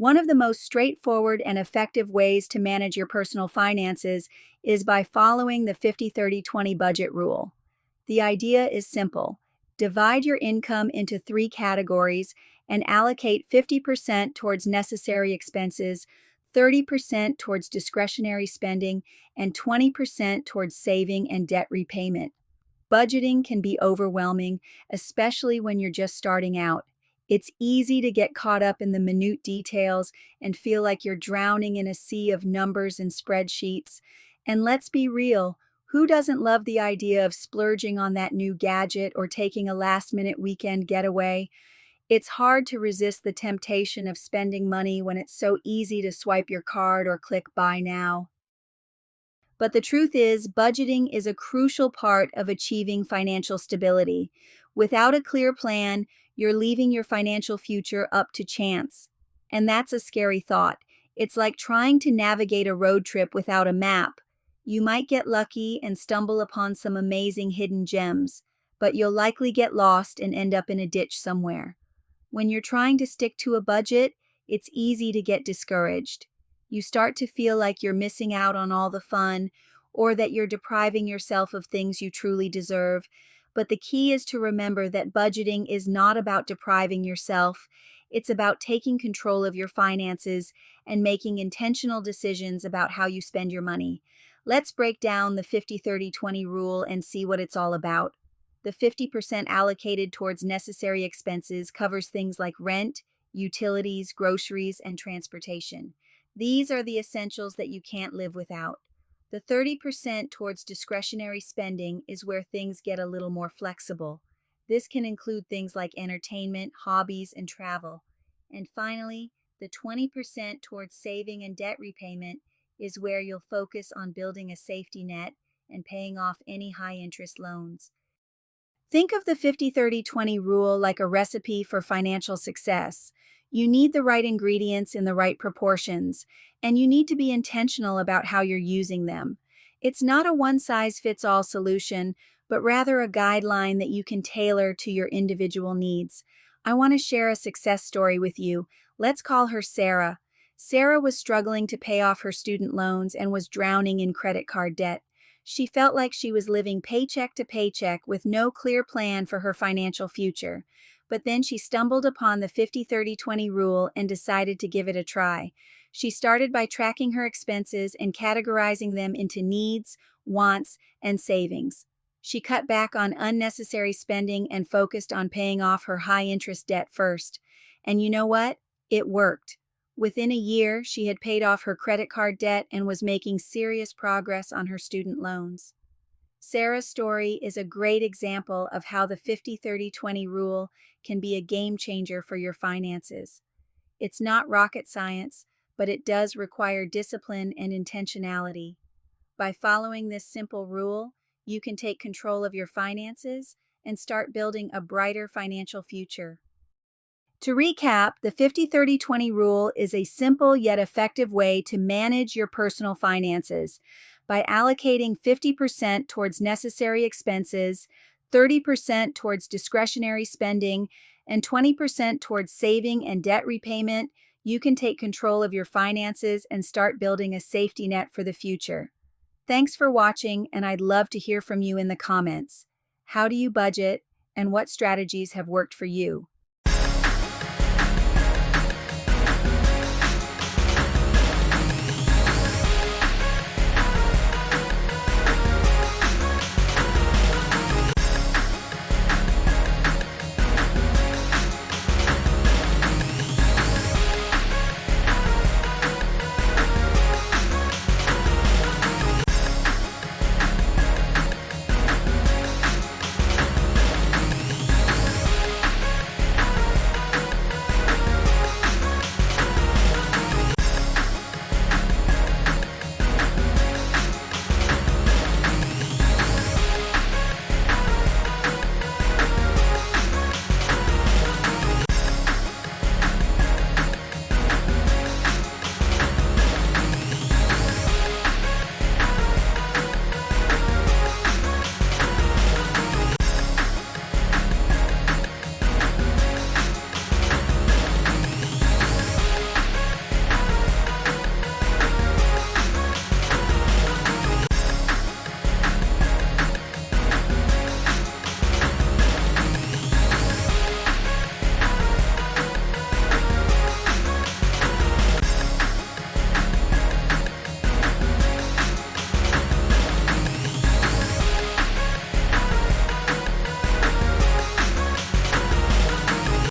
One of the most straightforward and effective ways to manage your personal finances is by following the 50-30-20 budget rule. The idea is simple. Divide your income into three categories and allocate 50% towards necessary expenses, 30% towards discretionary spending, and 20% towards saving and debt repayment. Budgeting can be overwhelming, especially when you're just starting out. It's easy to get caught up in the minute details and feel like you're drowning in a sea of numbers and spreadsheets. And let's be real, who doesn't love the idea of splurging on that new gadget or taking a last-minute weekend getaway? It's hard to resist the temptation of spending money when it's so easy to swipe your card or click buy now. But the truth is, budgeting is a crucial part of achieving financial stability. Without a clear plan, you're leaving your financial future up to chance. And that's a scary thought. It's like trying to navigate a road trip without a map. You might get lucky and stumble upon some amazing hidden gems, but you'll likely get lost and end up in a ditch somewhere. When you're trying to stick to a budget, it's easy to get discouraged. You start to feel like you're missing out on all the fun or that you're depriving yourself of things you truly deserve. But the key is to remember that budgeting is not about depriving yourself. It's about taking control of your finances and making intentional decisions about how you spend your money. Let's break down the 50-30-20 rule and see what it's all about. The 50% allocated towards necessary expenses covers things like rent, utilities, groceries, and transportation. These are the essentials that you can't live without. The 30% towards discretionary spending is where things get a little more flexible. This can include things like entertainment, hobbies, and travel. And finally, the 20% towards saving and debt repayment is where you'll focus on building a safety net and paying off any high-interest loans. Think of the 50-30-20 rule like a recipe for financial success. You need the right ingredients in the right proportions, and you need to be intentional about how you're using them. It's not a one-size-fits-all solution, but rather a guideline that you can tailor to your individual needs. I want to share a success story with you. Let's call her Sarah. Sarah was struggling to pay off her student loans and was drowning in credit card debt. She felt like she was living paycheck to paycheck with no clear plan for her financial future. But then she stumbled upon the 50-30-20 rule and decided to give it a try. She started by tracking her expenses and categorizing them into needs, wants, and savings. She cut back on unnecessary spending and focused on paying off her high-interest debt first. And you know what? It worked. Within a year, she had paid off her credit card debt and was making serious progress on her student loans. Sarah's story is a great example of how the 50-30-20 rule can be a game changer for your finances. It's not rocket science, but it does require discipline and intentionality. By following this simple rule, you can take control of your finances and start building a brighter financial future. To recap, the 50-30-20 rule is a simple yet effective way to manage your personal finances by allocating 50% towards necessary expenses, 30% towards discretionary spending, and 20% towards saving and debt repayment. You can take control of your finances and start building a safety net for the future. Thanks for watching, and I'd love to hear from you in the comments. How do you budget, and what strategies have worked for you?